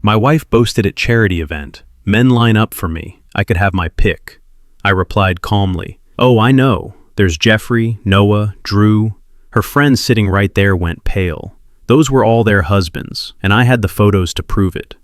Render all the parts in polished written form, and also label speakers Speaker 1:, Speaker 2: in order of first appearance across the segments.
Speaker 1: My wife boasted at charity event. Men line up for me. I could have my pick. I replied calmly. Oh, I know. There's Jeffrey, Noah, Drew. Her friends sitting right there went pale. Those were all their husbands, and I had the photos to prove it.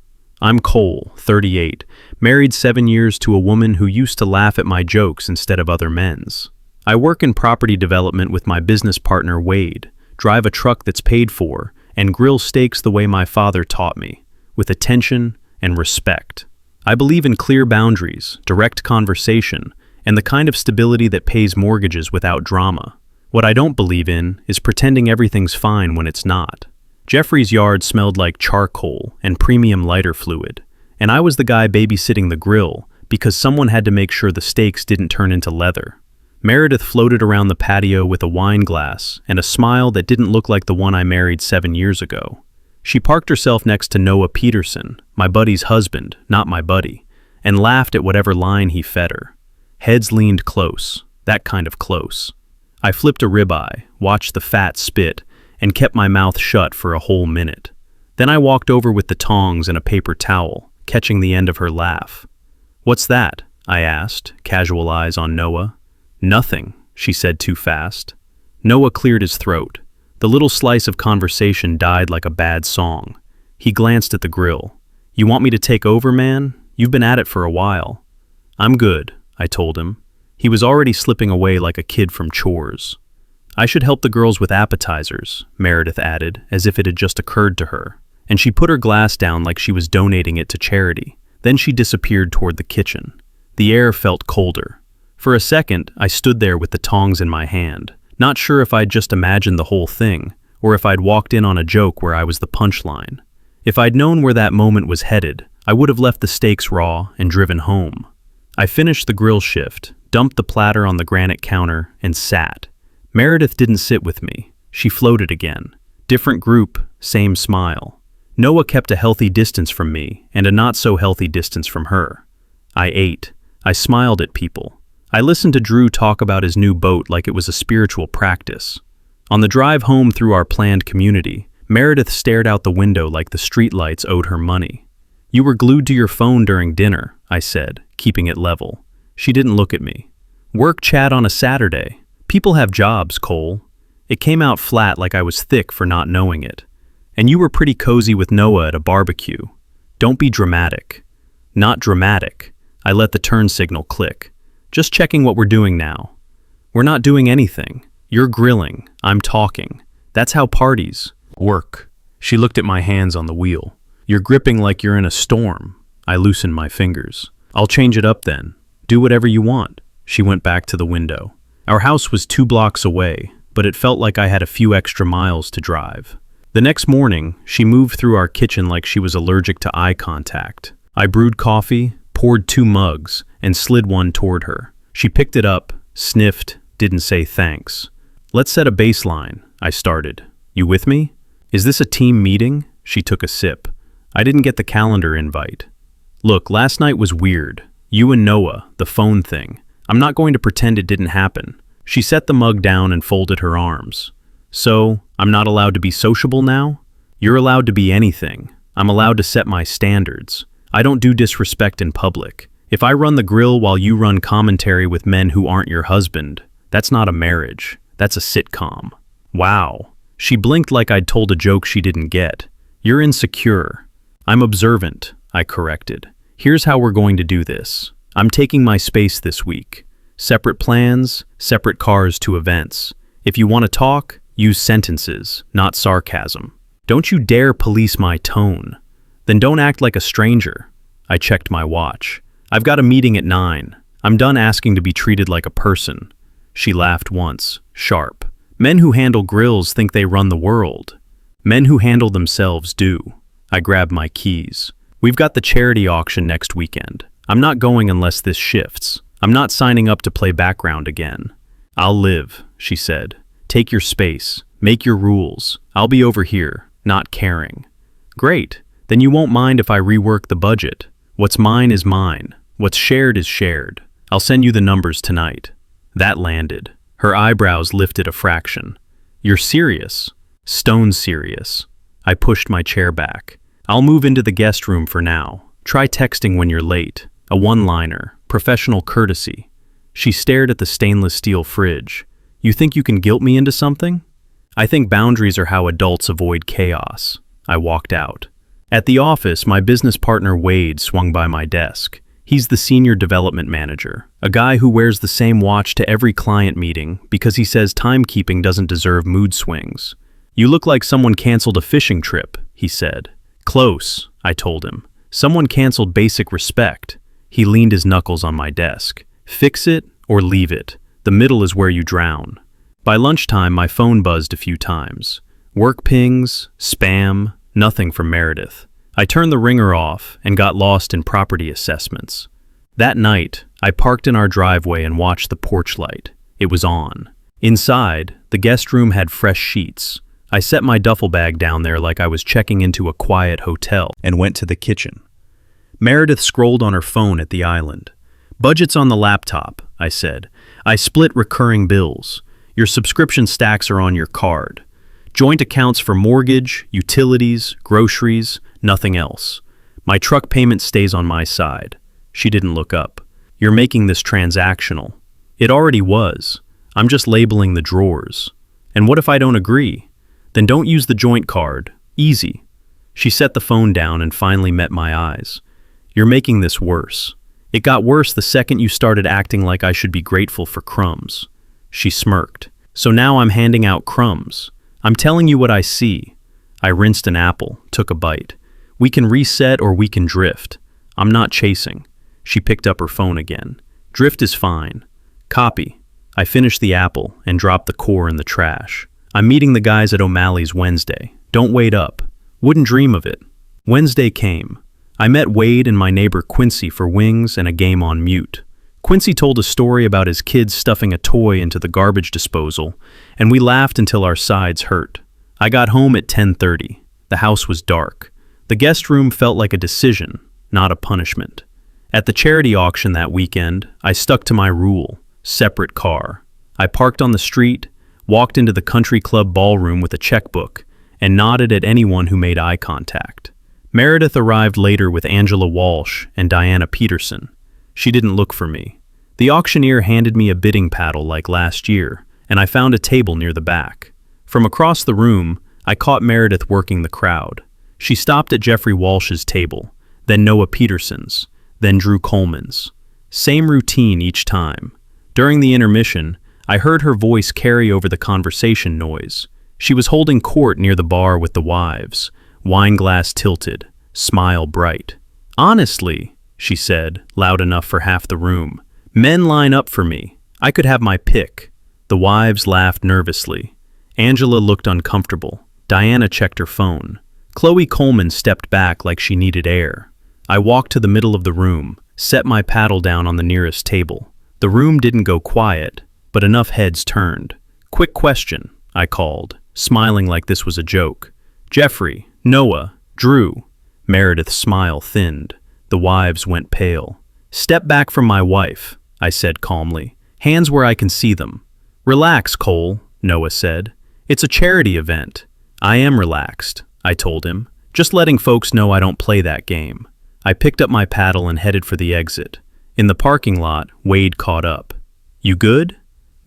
Speaker 1: I'm Cole, 38, married 7 years to a woman who used to laugh at my jokes instead of other men's. I work in property development with my business partner Wade, drive a truck that's paid for, and grill steaks the way my father taught me, with attention and respect. I believe in clear boundaries, direct conversation, and the kind of stability that pays mortgages without drama. What I don't believe in is pretending everything's fine when it's not. Jeffrey's yard smelled like charcoal and premium lighter fluid, and I was the guy babysitting the grill because someone had to make sure the steaks didn't turn into leather. Meredith floated around the patio with a wine glass and a smile that didn't look like the one I married 7 years ago. She parked herself next to Noah Peterson, my buddy's husband, not my buddy, and laughed at whatever line he fed her. Heads leaned close, that kind of close. I flipped a ribeye, watched the fat spit, and kept my mouth shut for a whole minute. Then I walked over with the tongs and a paper towel, catching the end of her laugh. "What's that?" I asked, casual eyes on Noah. "Nothing," she said too fast. Noah cleared his throat. The little slice of conversation died like a bad song. He glanced at the grill. "You want me to take over, man? You've been at it for a while." "I'm good," I told him. He was already slipping away like a kid from chores. "I should help the girls with appetizers," Meredith added, as if it had just occurred to her. And she put her glass down like she was donating it to charity. Then she disappeared toward the kitchen. The air felt colder. For a second, I stood there with the tongs in my hand, not sure if I'd just imagined the whole thing, or if I'd walked in on a joke where I was the punchline. If I'd known where that moment was headed, I would have left the steaks raw and driven home. I finished the grill shift, dumped the platter on the granite counter, and sat. Meredith didn't sit with me. She floated again. Different group, same smile. Noah kept a healthy distance from me and a not-so-healthy distance from her. I ate. I smiled at people. I listened to Drew talk about his new boat like it was a spiritual practice. On the drive home through our planned community, Meredith stared out the window like the streetlights owed her money. "You were glued to your phone during dinner," I said, keeping it level. She didn't look at me. "Work chat on a Saturday. People have jobs, Cole." It came out flat like I was thick for not knowing it. "And you were pretty cozy with Noah at a barbecue. Don't be dramatic." "Not dramatic." I let the turn signal click. "Just checking what we're doing now." "We're not doing anything. You're grilling. I'm talking. That's how parties work." She looked at my hands on the wheel. "You're gripping like you're in a storm." I loosened my fingers. "I'll change it up then. Do whatever you want." She went back to the window. Our house was 2 blocks away, but it felt like I had a few extra miles to drive. The next morning, she moved through our kitchen like she was allergic to eye contact. I brewed coffee, poured 2 mugs, and slid one toward her. She picked it up, sniffed, didn't say thanks. "Let's set a baseline," I started. "You with me?" "Is this a team meeting?" She took a sip. "I didn't get the calendar invite." "Look, last night was weird. You and Noah, the phone thing. I'm not going to pretend it didn't happen." She set the mug down and folded her arms. "So, I'm not allowed to be sociable now?" "You're allowed to be anything. I'm allowed to set my standards. I don't do disrespect in public. If I run the grill while you run commentary with men who aren't your husband, that's not a marriage. That's a sitcom." "Wow." She blinked like I'd told a joke she didn't get. "You're insecure." "I'm observant," I corrected. "Here's how we're going to do this. I'm taking my space this week. Separate plans, separate cars to events. If you want to talk, use sentences, not sarcasm. Don't you dare police my tone. Then don't act like a stranger." I checked my watch. "I've got a meeting at 9. I'm done asking to be treated like a person." She laughed once, sharp. "Men who handle grills think they run the world. Men who handle themselves do." I grabbed my keys. "We've got the charity auction next weekend. I'm not going unless this shifts. I'm not signing up to play background again." "I'll live," she said. "Take your space. Make your rules. I'll be over here, not caring." "Great. Then you won't mind if I rework the budget. What's mine is mine. What's shared is shared. I'll send you the numbers tonight." That landed. Her eyebrows lifted a fraction. "You're serious?" "Stone serious." I pushed my chair back. I'll move into the guest room for now. Try texting when you're late. A one-liner, professional courtesy. She stared at the stainless steel fridge. You think you can guilt me into something? I think boundaries are how adults avoid chaos. I walked out. At the office, my business partner Wade swung by my desk. He's the senior development manager, a guy who wears the same watch to every client meeting because he says timekeeping doesn't deserve mood swings. You look like someone canceled a fishing trip, he said. Close, I told him. Someone canceled basic respect. He leaned his knuckles on my desk. Fix it or leave it. The middle is where you drown. By lunchtime, my phone buzzed a few times. Work pings, spam, nothing from Meredith. I turned the ringer off and got lost in property assessments. That night, I parked in our driveway and watched the porch light. It was on. Inside, the guest room had fresh sheets. I set my duffel bag down there like I was checking into a quiet hotel and went to the kitchen. Meredith scrolled on her phone at the island. Budget's on the laptop, I said. I split recurring bills. Your subscription stacks are on your card. Joint accounts for mortgage, utilities, groceries, nothing else. My truck payment stays on my side. She didn't look up. You're making this transactional. It already was. I'm just labeling the drawers. And what if I don't agree? Then don't use the joint card. Easy. She set the phone down and finally met my eyes. You're making this worse. It got worse the second you started acting like I should be grateful for crumbs. She smirked. So now I'm handing out crumbs. I'm telling you what I see. I rinsed an apple, took a bite. We can reset or we can drift. I'm not chasing. She picked up her phone again. Drift is fine. Copy. I finished the apple and dropped the core in the trash. I'm meeting the guys at O'Malley's Wednesday. Don't wait up. Wouldn't dream of it. Wednesday came. I met Wade and my neighbor Quincy for wings and a game on mute. Quincy told a story about his kids stuffing a toy into the garbage disposal, and we laughed until our sides hurt. I got home at 10:30. The house was dark. The guest room felt like a decision, not a punishment. At the charity auction that weekend, I stuck to my rule, separate car. I parked on the street, walked into the country club ballroom with a checkbook, and nodded at anyone who made eye contact. Meredith arrived later with Angela Walsh and Diana Peterson. She didn't look for me. The auctioneer handed me a bidding paddle like last year, and I found a table near the back. From across the room, I caught Meredith working the crowd. She stopped at Jeffrey Walsh's table, then Noah Peterson's, then Drew Coleman's. Same routine each time. During the intermission, I heard her voice carry over the conversation noise. She was holding court near the bar with the wives, wine glass tilted, smile bright. Honestly, she said, loud enough for half the room, men line up for me. I could have my pick. The wives laughed nervously. Angela looked uncomfortable. Diana checked her phone. Chloe Coleman stepped back like she needed air. I walked to the middle of the room, set my paddle down on the nearest table. The room didn't go quiet, but enough heads turned. Quick question, I called, smiling like this was a joke. Jeffrey, Noah, Drew. Meredith's smile thinned. The wives went pale. Step back from my wife, I said calmly. Hands where I can see them. Relax, Cole, Noah said. It's a charity event. I am relaxed, I told him, just letting folks know I don't play that game. I picked up my paddle and headed for the exit. In the parking lot, Wade caught up. You good?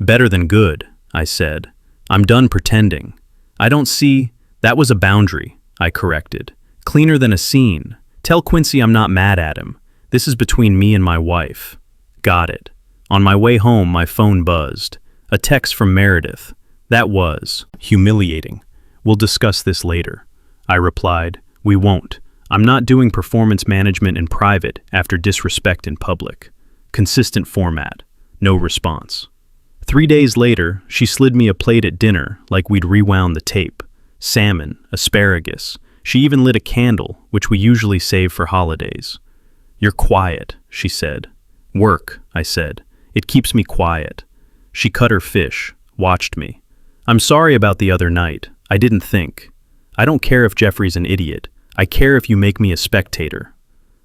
Speaker 1: Better than good, I said. I'm done pretending. I don't see. That was a boundary, I corrected. Cleaner than a scene. Tell Quincy I'm not mad at him. This is between me and my wife. Got it. On my way home, my phone buzzed. A text from Meredith. That was humiliating. We'll discuss this later. I replied, we won't. I'm not doing performance management in private after disrespect in public. Consistent format. No response. 3 days later, she slid me a plate at dinner like we'd rewound the tape. Salmon, asparagus. She even lit a candle, which we usually save for holidays. You're quiet, she said. Work, I said. It keeps me quiet. She cut her fish, watched me. I'm sorry about the other night. I didn't think. I don't care if Jeffrey's an idiot. I care if you make me a spectator.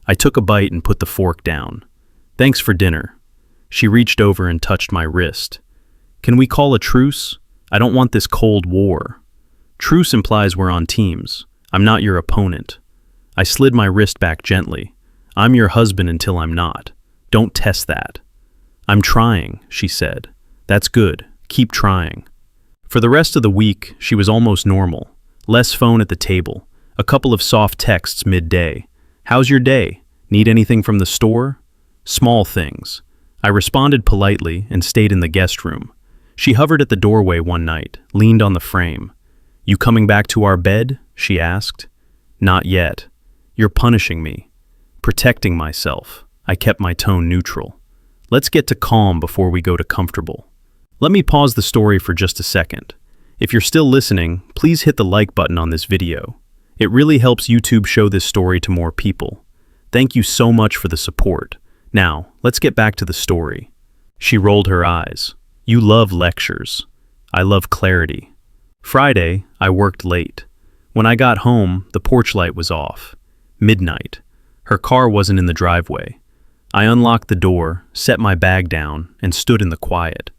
Speaker 1: I took a bite and put the fork down. Thanks for dinner. She reached over and touched my wrist. Can we call a truce? I don't want this cold war. Truce implies we're on teams. I'm not your opponent. I slid my wrist back gently. I'm your husband until I'm not. Don't test that. I'm trying, she said. That's good. Keep trying. For the rest of the week, she was almost normal. Less phone at the table. A couple of soft texts midday. How's your day? Need anything from the store? Small things. I responded politely and stayed in the guest room. She hovered at the doorway one night, leaned on the frame. You coming back to our bed? She asked. Not yet. You're punishing me. Protecting myself. I kept my tone neutral. Let's get to calm before we go to comfortable. Let me pause the story for just a second. If you're still listening, please hit the like button on this video. It really helps YouTube show this story to more people. Thank you so much for the support. Now, let's get back to the story. She rolled her eyes. You love lectures. I love clarity. Friday, I worked late. When I got home, the porch light was off. Midnight. Her car wasn't in the driveway. I unlocked the door, set my bag down, and stood in the quiet.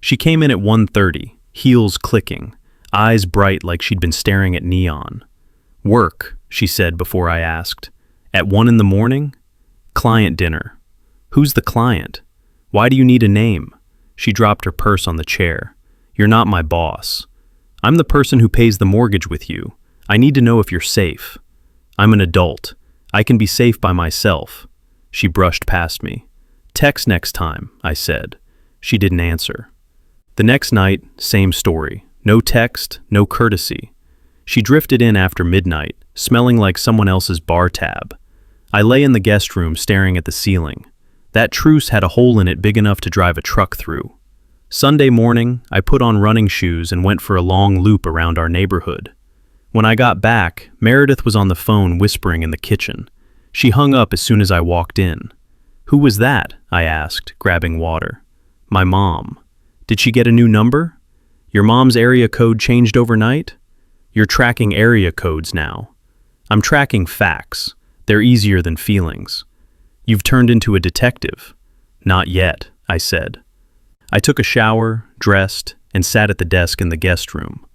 Speaker 1: She came in at 1:30, heels clicking, eyes bright like she'd been staring at neon. Work, she said before I asked. At 1 in the morning? Client dinner. Who's the client? Why do you need a name? She dropped her purse on the chair. You're not my boss. I'm the person who pays the mortgage with you. I need to know if you're safe. I'm an adult. I can be safe by myself. She brushed past me. Text next time, I said. She didn't answer. The next night, same story. No text, no courtesy. She drifted in after midnight, smelling like someone else's bar tab. I lay in the guest room staring at the ceiling. That truce had a hole in it big enough to drive a truck through. Sunday morning, I put on running shoes and went for a long loop around our neighborhood. When I got back, Meredith was on the phone whispering in the kitchen. She hung up as soon as I walked in. Who was that? I asked, grabbing water. My mom. Did she get a new number? Your mom's area code changed overnight? You're tracking area codes now. I'm tracking facts. They're easier than feelings. You've turned into a detective. Not yet, I said. I took a shower, dressed, and sat at the desk in the guest room.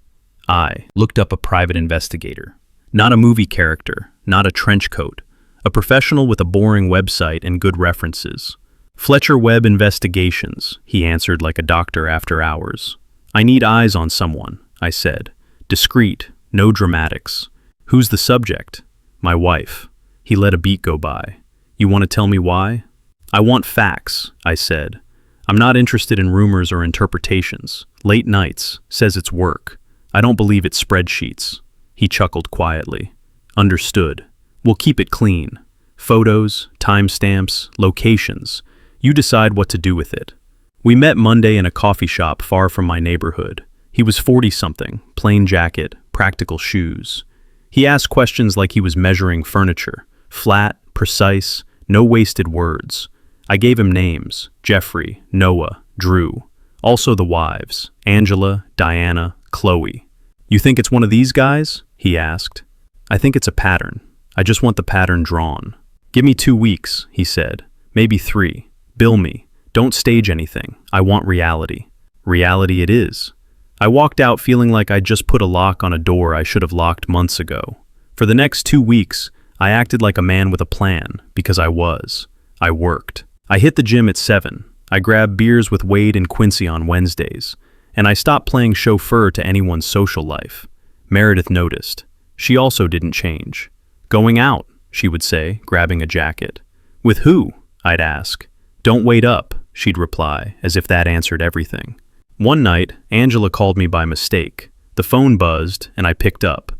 Speaker 1: I looked up a private investigator. Not a movie character, not a trench coat. A professional with a boring website and good references. Fletcher Webb Investigations, he answered like a doctor after hours. I need eyes on someone, I said. Discreet, no dramatics. Who's the subject? My wife. He let a beat go by. You want to tell me why? I want facts, I said. I'm not interested in rumors or interpretations. Late nights, says it's work. I don't believe it's spreadsheets. He chuckled quietly. Understood. We'll keep it clean. Photos, timestamps, locations. You decide what to do with it. We met Monday in a coffee shop far from my neighborhood. He was 40-something, plain jacket, practical shoes. He asked questions like he was measuring furniture. Flat, precise, no wasted words. I gave him names, Jeffrey, Noah, Drew. Also the wives, Angela, Diana, Chloe. You think it's one of these guys? He asked. I think it's a pattern. I just want the pattern drawn. Give me 2 weeks, he said. Maybe 3. Bill me. Don't stage anything. I want reality. Reality it is. I walked out feeling like I'd just put a lock on a door I should have locked months ago. For the next 2 weeks, I acted like a man with a plan, because I was. I worked. I hit the gym at 7. I grabbed beers with Wade and Quincy on Wednesdays. And I stopped playing chauffeur to anyone's social life. Meredith noticed. She also didn't change. Going out, she would say, grabbing a jacket. With who? I'd ask. Don't wait up, she'd reply, as if that answered everything. One night, Angela called me by mistake. The phone buzzed, and I picked up.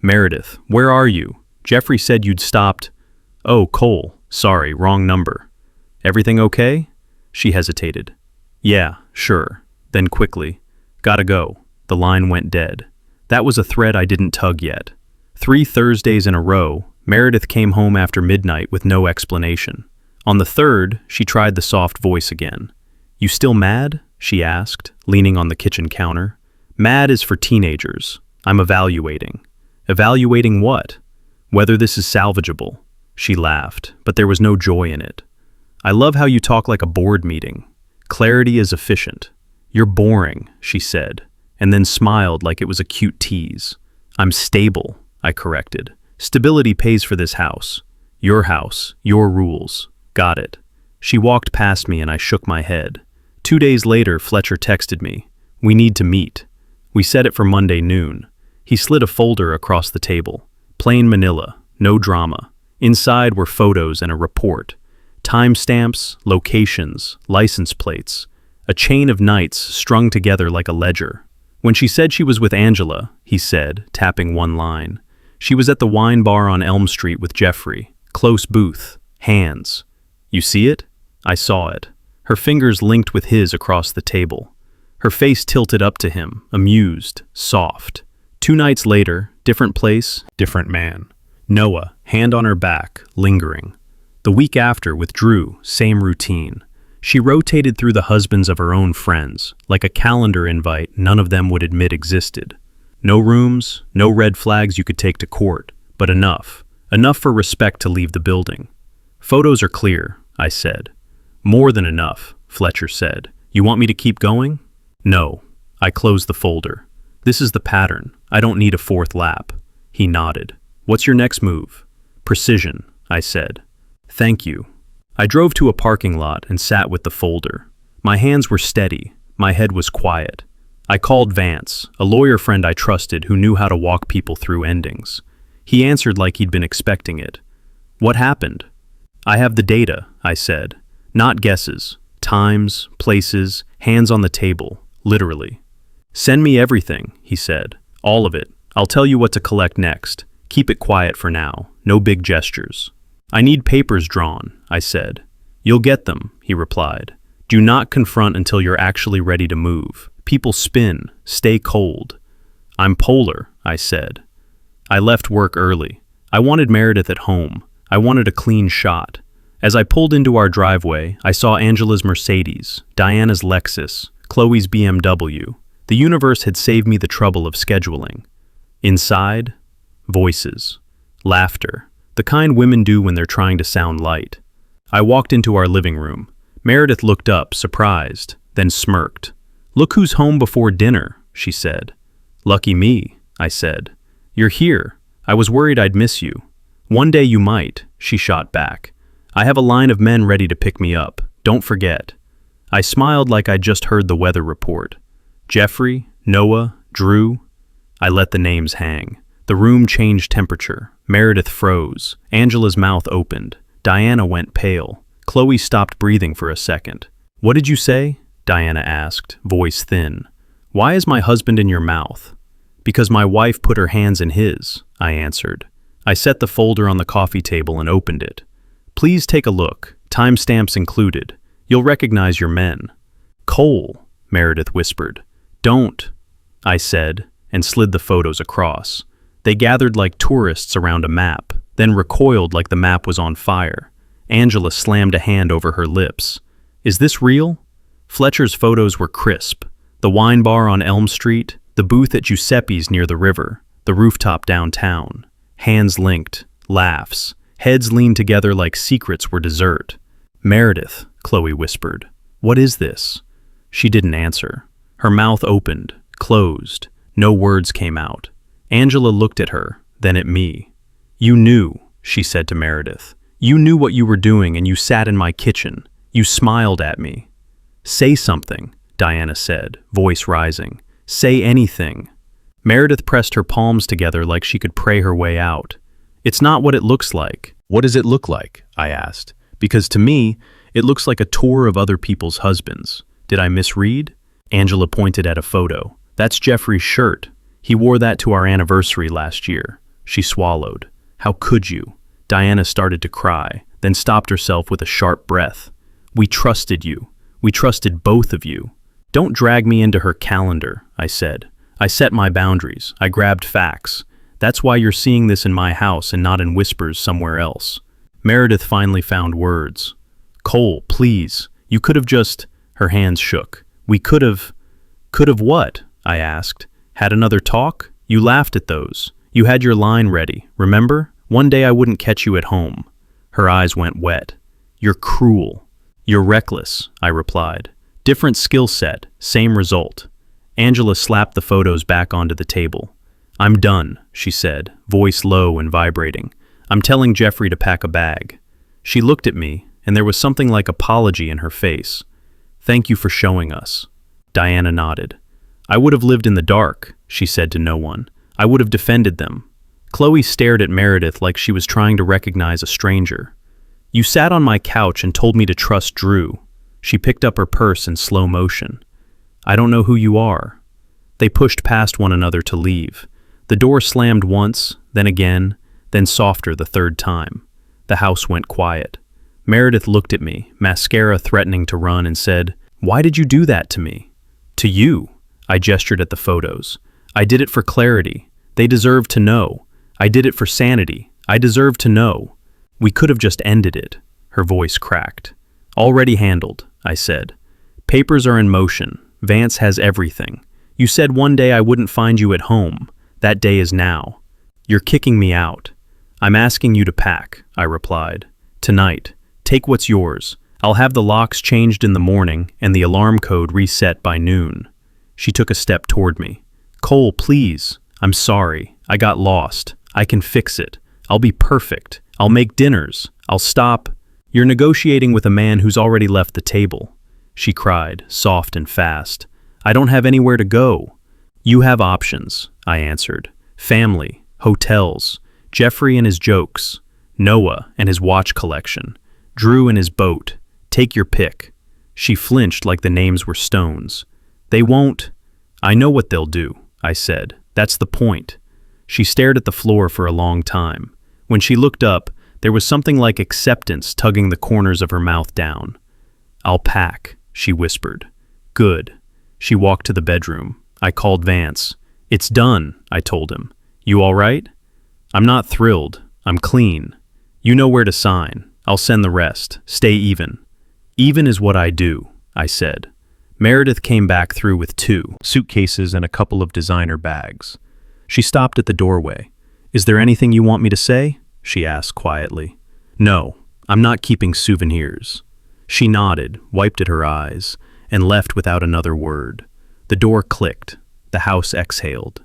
Speaker 1: Meredith, where are you? Jeffrey said you'd stopped. Oh, Cole, sorry, wrong number. Everything okay? She hesitated. Yeah, sure. Then quickly. Gotta go. The line went dead. That was a thread I didn't tug yet. 3 Thursdays in a row, Meredith came home after midnight with no explanation. On the 3rd, she tried the soft voice again. You still mad? She asked, leaning on the kitchen counter. Mad is for teenagers. I'm evaluating. Evaluating what? Whether this is salvageable. She laughed, but there was no joy in it. I love how you talk like a board meeting. Clarity is efficient. You're boring, she said, and then smiled like it was a cute tease. I'm stable, I corrected. Stability pays for this house. Your rules. Got it. She walked past me and I shook my head. 2 days later, Fletcher texted me. We need to meet. We set it for Monday noon. He slid a folder across the table. Plain manila, no drama. Inside were photos and a report. Timestamps, locations, license plates. A chain of nights strung together like a ledger. When she said she was with Angela, he said, tapping one line. She was at the wine bar on Elm Street with Jeffrey. Close booth. Hands. You see it? I saw it. Her fingers linked with his across the table. Her face tilted up to him, amused, soft. 2 nights later, different place, different man. Noah, hand on her back, lingering. The week after, with Drew, same routine. She rotated through the husbands of her own friends, like a calendar invite none of them would admit existed. No rooms, no red flags you could take to court, but enough. Enough for respect to leave the building. Photos are clear, I said. More than enough, Fletcher said. You want me to keep going? No. I closed the folder. This is the pattern. I don't need a 4th lap. He nodded. What's your next move? Precision, I said. Thank you. I drove to a parking lot and sat with the folder. My hands were steady. My head was quiet. I called Vance, a lawyer friend I trusted who knew how to walk people through endings. He answered like he'd been expecting it. What happened? I have the data, I said. Not guesses. Times, places, hands on the table, literally. Send me everything, he said. All of it. I'll tell you what to collect next. Keep it quiet for now. No big gestures. I need papers drawn, I said. You'll get them, he replied. Do not confront until you're actually ready to move. People spin. Stay cold. I'm polar, I said. I left work early. I wanted Meredith at home. I wanted a clean shot. As I pulled into our driveway, I saw Angela's Mercedes, Diana's Lexus, Chloe's BMW. The universe had saved me the trouble of scheduling. Inside, voices. Laughter. The kind women do when they're trying to sound light. I walked into our living room. Meredith looked up, surprised, then smirked. Look who's home before dinner, she said. Lucky me, I said. You're here. I was worried I'd miss you. One day you might, she shot back. I have a line of men ready to pick me up. Don't forget. I smiled like I'd just heard the weather report. Jeffrey, Noah, Drew. I let the names hang. The room changed temperature. Meredith froze. Angela's mouth opened. Diana went pale. Chloe stopped breathing for a second. What did you say? Diana asked, voice thin. Why is my husband in your mouth? Because my wife put her hands in his, I answered. I set the folder on the coffee table and opened it. Please take a look, timestamps included. You'll recognize your men. Cole, Meredith whispered. Don't, I said, and slid the photos across. They gathered like tourists around a map, then recoiled like the map was on fire. Angela slammed a hand over her lips. Is this real? Fletcher's photos were crisp. The wine bar on Elm Street, the booth at Giuseppe's near the river, the rooftop downtown. Hands linked, laughs, heads leaned together like secrets were dessert. Meredith, Chloe whispered. What is this? She didn't answer. Her mouth opened, closed. No words came out. Angela looked at her, then at me. You knew, she said to Meredith. You knew what you were doing and you sat in my kitchen. You smiled at me. Say something, Diana said, voice rising. Say anything. Meredith pressed her palms together like she could pray her way out. It's not what it looks like. What does it look like? I asked. Because to me, it looks like a tour of other people's husbands. Did I misread? Angela pointed at a photo. That's Jeffrey's shirt. He wore that to our anniversary last year. She swallowed. How could you? Diana started to cry, then stopped herself with a sharp breath. We trusted you. We trusted both of you. Don't drag me into her calendar, I said. I set my boundaries. I grabbed facts. That's why you're seeing this in my house and not in whispers somewhere else. Meredith finally found words. Cole, please. You could have just... Her hands shook. We could have... Could have what? I asked. Had another talk? You laughed at those. You had your line ready, remember? One day I wouldn't catch you at home. Her eyes went wet. You're cruel. You're reckless, I replied. Different skill set, same result. Angela slapped the photos back onto the table. "I'm done," she said, voice low and vibrating. "I'm telling Jeffrey to pack a bag." She looked at me, and there was something like apology in her face. "Thank you for showing us." Diana nodded. "I would have lived in the dark," she said to no one. "I would have defended them." Chloe stared at Meredith like she was trying to recognize a stranger. "You sat on my couch and told me to trust Drew." She picked up her purse in slow motion. "I don't know who you are." They pushed past one another to leave. The door slammed once, then again, then softer the third time. The house went quiet. Meredith looked at me, mascara threatening to run, and said, "Why did you do that to me?" "To you." I gestured at the photos. "I did it for clarity. They deserve to know. I did it for sanity. I deserve to know." "We could have just ended it." Her voice cracked. "Already handled," I said. "Papers are in motion. Vance has everything. You said one day I wouldn't find you at home. That day is now. You're kicking me out." "I'm asking you to pack," I replied. "Tonight. Take what's yours. I'll have the locks changed in the morning and the alarm code reset by noon." She took a step toward me. "Cole, please. I'm sorry. I got lost. I can fix it. I'll be perfect. I'll make dinners. I'll stop." "You're negotiating with a man who's already left the table," she cried, soft and fast. "I don't have anywhere to go." "You have options," I answered. "Family, hotels, Jeffrey and his jokes, Noah and his watch collection, Drew and his boat. Take your pick." She flinched like the names were stones. "They won't." "I know what they'll do," I said. "That's the point." She stared at the floor for a long time. When she looked up, there was something like acceptance tugging the corners of her mouth down. "I'll pack," she whispered. "Good." She walked to the bedroom. I called Vance. "It's done," I told him. "You all right?" "I'm not thrilled. I'm clean." "You know where to sign. I'll send the rest. Stay even." "Even is what I do," I said. Meredith came back through with 2 suitcases and a couple of designer bags. She stopped at the doorway. "Is there anything you want me to say?" she asked quietly. "No, I'm not keeping souvenirs." She nodded, wiped at her eyes, and left without another word. The door clicked. The house exhaled.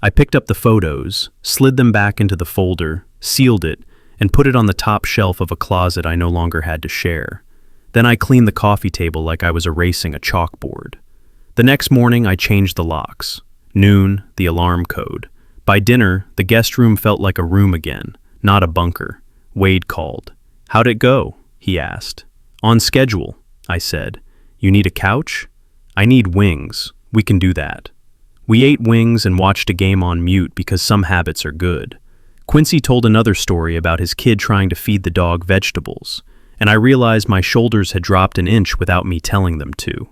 Speaker 1: I picked up the photos, slid them back into the folder, sealed it, and put it on the top shelf of a closet I no longer had to share. Then I cleaned the coffee table like I was erasing a chalkboard. The next morning, I changed the locks. Noon, the alarm code. By dinner, the guest room felt like a room again, not a bunker. Wade called. "How'd it go?" he asked. "On schedule," I said. "You need a couch?" "I need wings. We can do that." We ate wings and watched a game on mute because some habits are good. Quincy told another story about his kid trying to feed the dog vegetables, and I realized my shoulders had dropped an inch without me telling them to.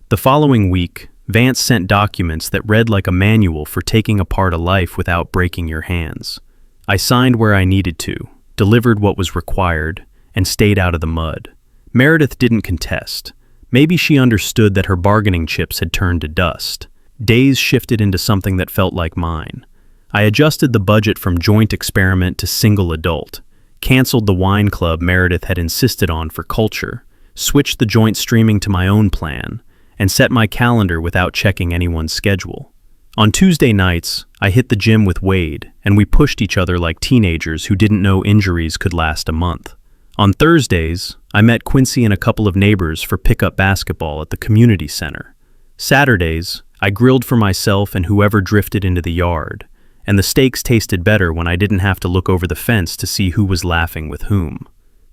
Speaker 1: The following week, Vance sent documents that read like a manual for taking apart a life without breaking your hands. I signed where I needed to, delivered what was required, and stayed out of the mud. Meredith didn't contest. Maybe she understood that her bargaining chips had turned to dust. Days shifted into something that felt like mine. I adjusted the budget from joint experiment to single adult, canceled the wine club Meredith had insisted on for culture, switched the joint streaming to my own plan, and set my calendar without checking anyone's schedule. On Tuesday nights, I hit the gym with Wade, and we pushed each other like teenagers who didn't know injuries could last a month. On Thursdays, I met Quincy and a couple of neighbors for pickup basketball at the community center. Saturdays, I grilled for myself and whoever drifted into the yard, and the steaks tasted better when I didn't have to look over the fence to see who was laughing with whom.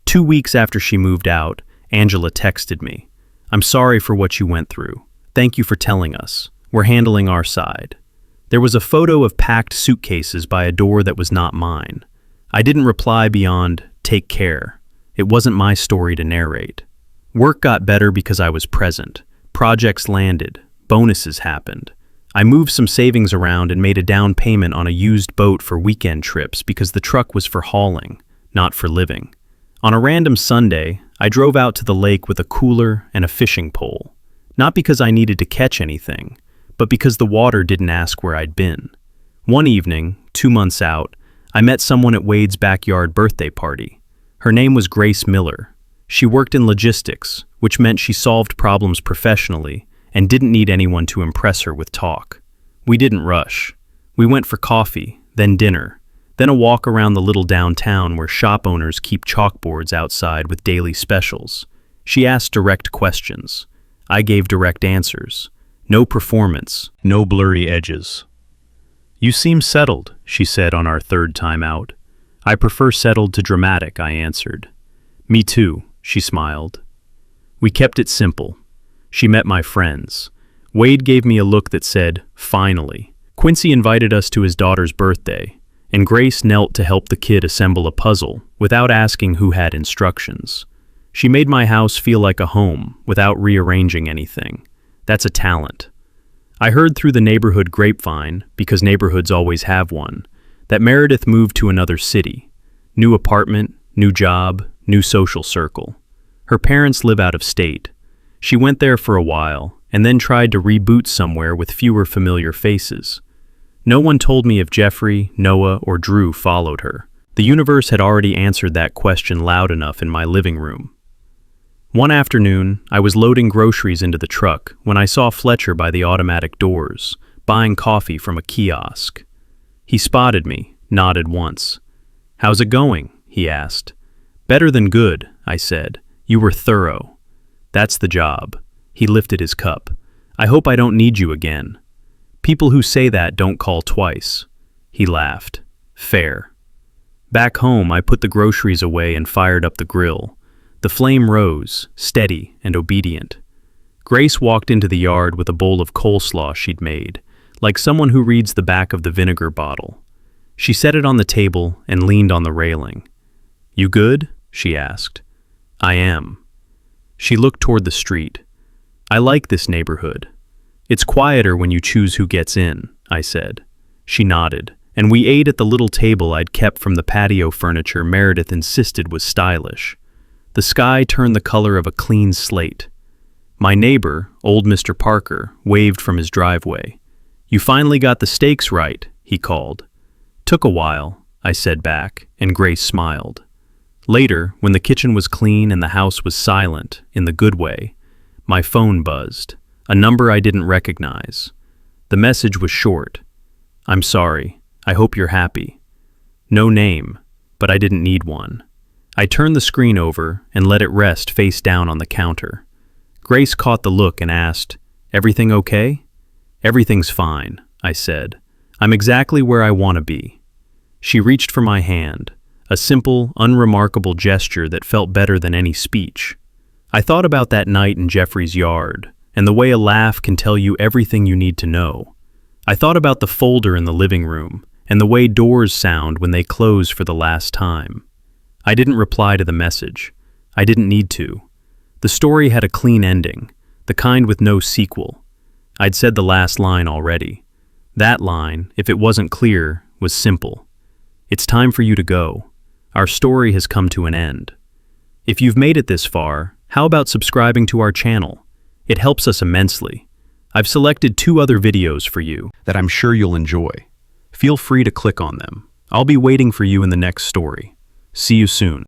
Speaker 1: 2 weeks after she moved out, Angela texted me. "I'm sorry for what you went through. Thank you for telling us. We're handling our side." There was a photo of packed suitcases by a door that was not mine. I didn't reply beyond, "Take care." It wasn't my story to narrate. Work got better because I was present. Projects landed. Bonuses happened. I moved some savings around and made a down payment on a used boat for weekend trips because the truck was for hauling, not for living. On a random Sunday, I drove out to the lake with a cooler and a fishing pole. Not because I needed to catch anything, but because the water didn't ask where I'd been. One evening, 2 months out, I met someone at Wade's backyard birthday party. Her name was Grace Miller. She worked in logistics, which meant she solved problems professionally and didn't need anyone to impress her with talk. We didn't rush. We went for coffee, then dinner, then a walk around the little downtown where shop owners keep chalkboards outside with daily specials. She asked direct questions. I gave direct answers. No performance, no blurry edges. "You seem settled," she said on our third time out. "I prefer settled to dramatic," I answered. "Me too," she smiled. We kept it simple. She met my friends. Wade gave me a look that said, "Finally." Quincy invited us to his daughter's birthday, and Grace knelt to help the kid assemble a puzzle without asking who had instructions. She made my house feel like a home without rearranging anything. That's a talent. I heard through the neighborhood grapevine, because neighborhoods always have one, that Meredith moved to another city. New apartment, new job, new social circle. Her parents live out of state. She went there for a while, and then tried to reboot somewhere with fewer familiar faces. No one told me if Jeffrey, Noah, or Drew followed her. The universe had already answered that question loud enough in my living room. One afternoon, I was loading groceries into the truck when I saw Fletcher by the automatic doors, buying coffee from a kiosk. He spotted me, nodded once. "How's it going?" he asked. "Better than good," I said. "You were thorough." "That's the job." He lifted his cup. "I hope I don't need you again." "People who say that don't call twice." He laughed. "Fair." Back home, I put the groceries away and fired up the grill. The flame rose, steady and obedient. Grace walked into the yard with a bowl of coleslaw she'd made, like someone who reads the back of the vinegar bottle. She set it on the table and leaned on the railing. "You good?" she asked. "I am." She looked toward the street. "I like this neighborhood. It's quieter when you choose who gets in," I said. She nodded, and we ate at the little table I'd kept from the patio furniture Meredith insisted was stylish. The sky turned the color of a clean slate. My neighbor, old Mr. Parker, waved from his driveway. "You finally got the steaks right," he called. "Took a while," I said back, and Grace smiled. Later, when the kitchen was clean and the house was silent, in the good way, my phone buzzed, a number I didn't recognize. The message was short. "I'm sorry. I hope you're happy." No name, but I didn't need one. I turned the screen over and let it rest face down on the counter. Grace caught the look and asked, "Everything okay?" "Everything's fine," I said. "I'm exactly where I want to be." She reached for my hand, a simple, unremarkable gesture that felt better than any speech. I thought about that night in Jeffrey's yard, and the way a laugh can tell you everything you need to know. I thought about the folder in the living room, and the way doors sound when they close for the last time. I didn't reply to the message. I didn't need to. The story had a clean ending, the kind with no sequel. I'd said the last line already. That line, if it wasn't clear, was simple. It's time for you to go. Our story has come to an end. If you've made it this far, how about subscribing to our channel? It helps us immensely. I've selected 2 other videos for you that I'm sure you'll enjoy. Feel free to click on them. I'll be waiting for you in the next story. See you soon.